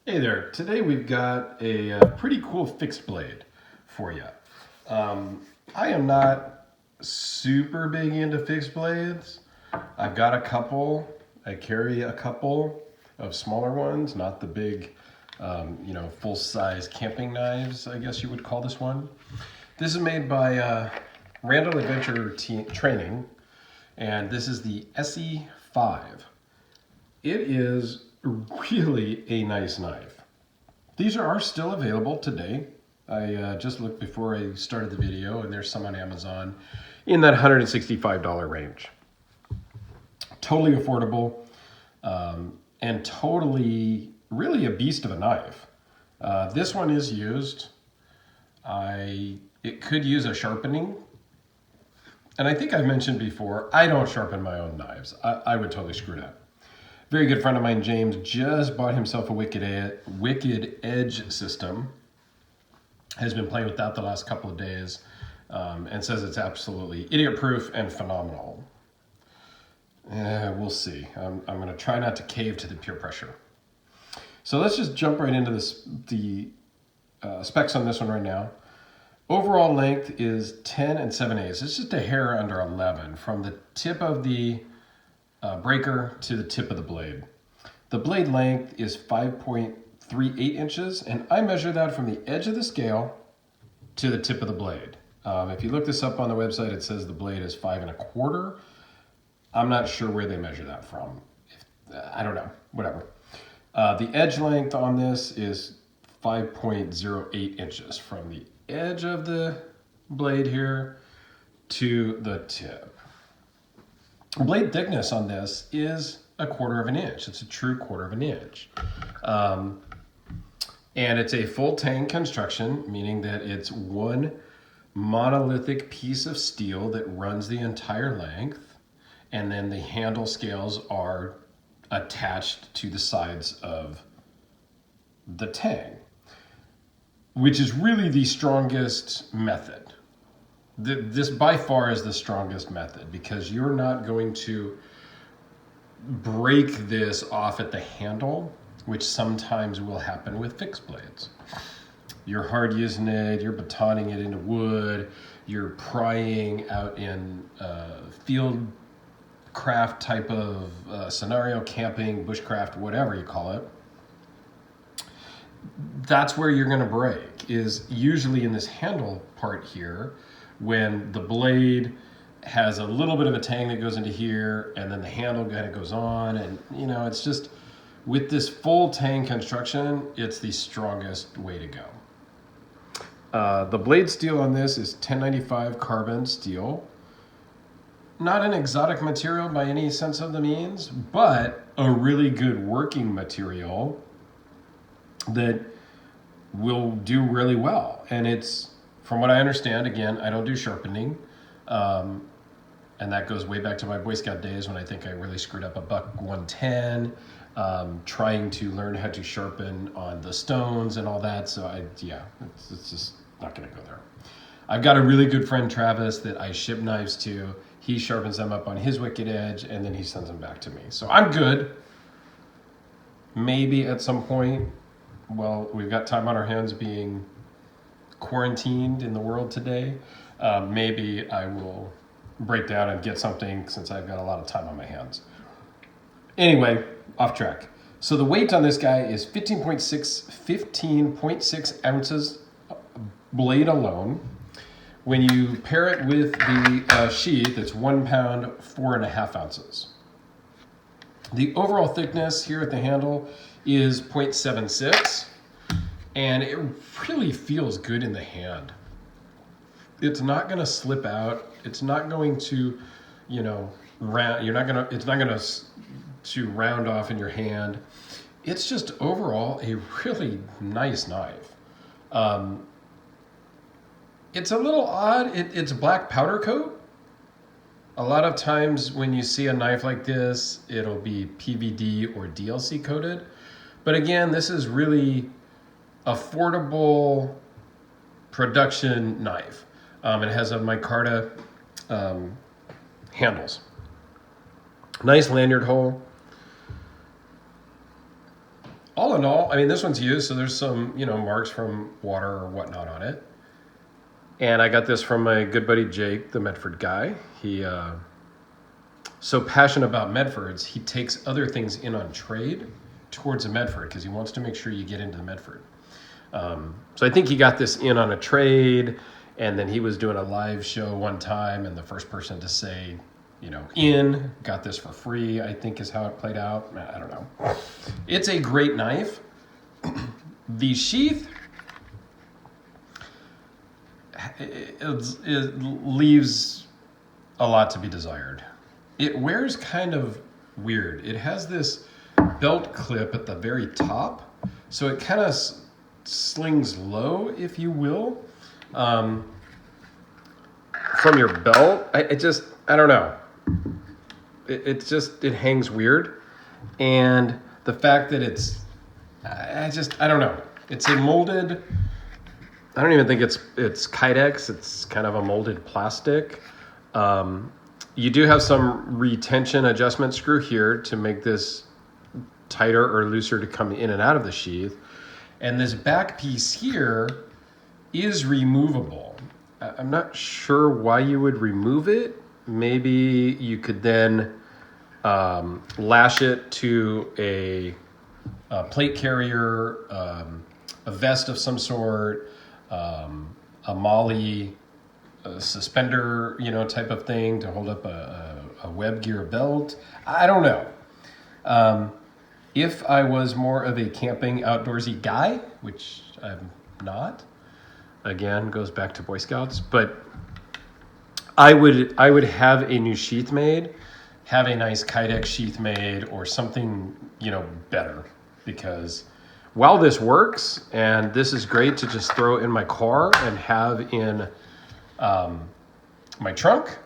Hey there, today we've got a pretty cool fixed blade for you. I am not super big into fixed blades. I've got a couple, I carry a couple of smaller ones, not the big, full-size camping knives, I guess you would call this one. This is made by Randall Adventure Training, and this is the ESEE 5. It is really a nice knife. These are still available today. I just looked before I started the video, and there's some on Amazon in that $165 range. Totally affordable, and totally, really a beast of a knife. This one is used. It could use a sharpening, and I think I've mentioned before, I don't sharpen my own knives. I would totally screw it up. Very good friend of mine, James, just bought himself a Wicked Edge system. Has been playing with that the last couple of days, and says it's absolutely idiot-proof and phenomenal. We'll see. I'm going to try not to cave to the peer pressure. So let's just jump right into the specs on this one right now. Overall length is 10 and 7/8. It's just a hair under 11 from the tip of the breaker to the tip of the blade. The blade length is 5.38 inches, and I measure that from the edge of the scale to the tip of the blade. If you look this up on the website, it says the blade is 5.25. I'm not sure where they measure that from. I don't know, whatever. The edge length on this is 5.08 inches from the edge of the blade here to the tip. Blade thickness on this is 1/4 of an inch. It's a true 1/4 of an inch. And it's a full tang construction, meaning that it's one monolithic piece of steel that runs the entire length, and then the handle scales are attached to the sides of the tang, which is really the strongest method. This by far is the strongest method because you're not going to break this off at the handle, which sometimes will happen with fixed blades. You're hard using it, you're batoning it into wood, you're prying out in field craft type of scenario, camping, bushcraft, whatever you call it. That's where you're going to break, is usually in this handle part here, when the blade has a little bit of a tang that goes into here, and then the handle kind of goes on, and it's just, with this full tang construction, it's the strongest way to go. The blade steel on this is 1095 carbon steel. Not an exotic material by any sense of the means, but a really good working material that will do really well. And it's, from what I understand, again, I don't do sharpening, and that goes way back to my Boy Scout days when I think I really screwed up a buck 110, trying to learn how to sharpen on the stones and all that. So it's just not going to go there. I've got a really good friend, Travis, that I ship knives to. He sharpens them up on his Wicked Edge, and then he sends them back to me. So I'm good. Maybe at some point, well, we've got time on our hands being quarantined in the world today. Maybe I will break down and get something since I've got a lot of time on my hands. Anyway, off track. So the weight on this guy is 15.6 ounces blade alone. When you pair it with the sheath, it's 1 pound, 4.5 ounces. The overall thickness here at the handle is 0.76, and it really feels good in the hand. It's not going to slip out. It's not going to, round. It's not going to round off in your hand. It's just overall a really nice knife. It's a little odd. It's black powder coat. A lot of times when you see a knife like this, it'll be PVD or DLC coated. But again, this is really affordable production knife. It has a micarta handles. Nice lanyard hole. all in all, I mean, this one's used, so there's some, marks from water or whatnot on it. And I got this from my good buddy Jake, the Medford guy. He so passionate about Medfords, he takes other things in on trade towards a Medford because he wants to make sure you get into the Medford. So I think he got this in on a trade, and then he was doing a live show one time, and the first person to say, got this for free, I think is how it played out. I don't know. It's a great knife. The sheath, it leaves a lot to be desired. It wears kind of weird. It has this belt clip at the very top, so it kind of slings low, if you will, from your belt. I don't know. It hangs weird, and the fact that I don't know. It's a molded. I don't even think it's Kydex. It's kind of a molded plastic. You do have some retention adjustment screw here to make this tighter or looser to come in and out of the sheath. And this back piece here is removable. I'm not sure why you would remove it. Maybe you could then lash it to a plate carrier, a vest of some sort, a molly, a suspender, type of thing to hold up a web gear belt. I don't know. If I was more of a camping outdoorsy guy, which I'm not, again, goes back to Boy Scouts, but I would have a new sheath made, have a nice Kydex sheath made, or something, better, because while this works, and this is great to just throw in my car and have in my trunk,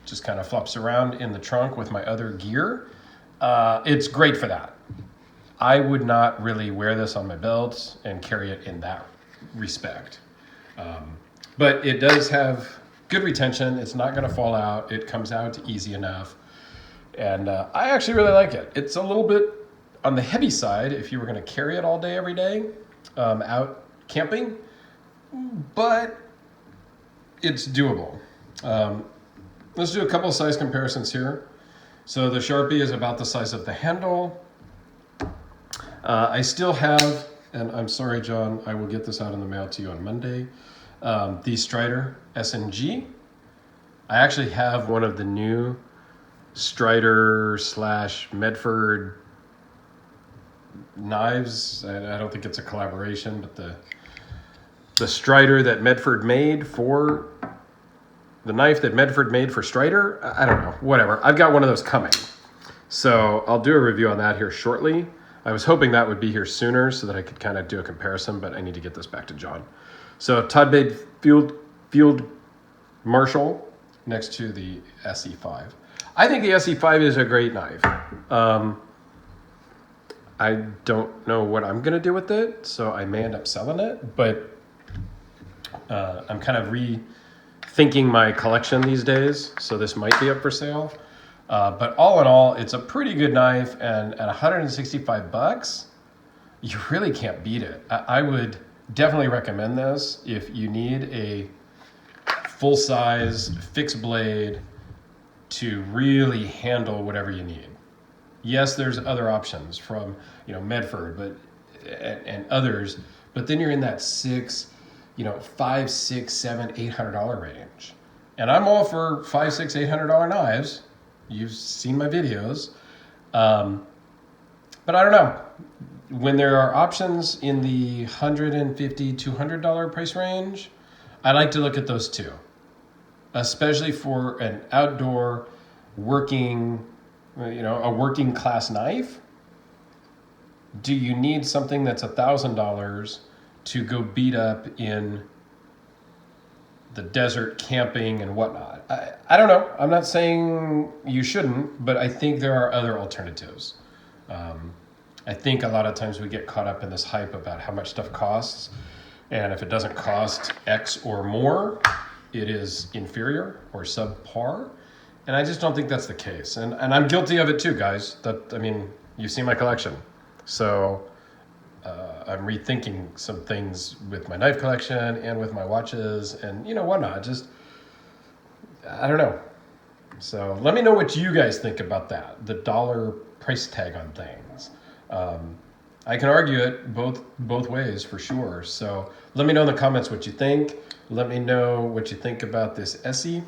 just kind of flops around in the trunk with my other gear. It's great for that. I would not really wear this on my belt and carry it in that respect. But it does have good retention. It's not going to fall out. It comes out easy enough. And I actually really like it. It's a little bit on the heavy side if you were going to carry it all day, every day, out camping. But it's doable. Let's do a couple of size comparisons here. So the Sharpie is about the size of the handle. I still have, and I'm sorry, John, I will get this out in the mail to you on Monday, the Strider SNG. I actually have one of the new Strider / Medford knives. I don't think it's a collaboration, but the Strider that Medford made for the knife that Medford made for Strider. I don't know, whatever. I've got one of those coming. So I'll do a review on that here shortly. I was hoping that would be here sooner so that I could kind of do a comparison, but I need to get this back to John. So Todd made Field Marshall next to the SE5. I think the SE5 is a great knife. I don't know what I'm going to do with it, so I may end up selling it, but I'm kind of rethinking my collection these days, so this might be up for sale. But all in all, it's a pretty good knife, and at $165, you really can't beat it. I would definitely recommend this if you need a full-size fixed blade to really handle whatever you need. Yes, there's other options from Medford, and others, but then you're in that $500, $600, $700, $800 range. And I'm all for $500, $600, $800 knives. You've seen my videos. But I don't know. When there are options in the $150, $200 price range, I like to look at those too. Especially for an outdoor working, a working class knife. Do you need something that's $1,000 to go beat up in the desert camping and whatnot? I don't know. I'm not saying you shouldn't, but I think there are other alternatives. I think a lot of times we get caught up in this hype about how much stuff costs, and if it doesn't cost X or more, it is inferior or subpar. And I just don't think that's the case. And I'm guilty of it too, guys. You've seen my collection. So I'm rethinking some things with my knife collection and with my watches and, you know, whatnot. Just, I don't know. So let me know what you guys think about that, the dollar price tag on things. I can argue it both ways for sure. So let me know in the comments what you think. Let me know what you think about this ESEE.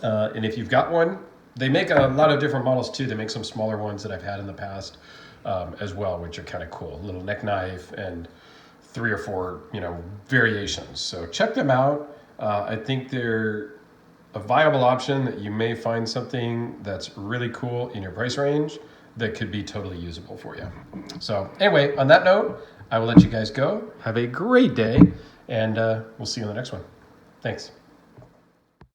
And if you've got one, they make a lot of different models too. They make some smaller ones that I've had in the past as well, which are kind of cool. A little neck knife and 3 or 4, you know, variations. So check them out. I think they're a viable option that you may find something that's really cool in your price range that could be totally usable for you. So anyway, on that note, I will let you guys go. Have a great day, and we'll see you on the next one. Thanks.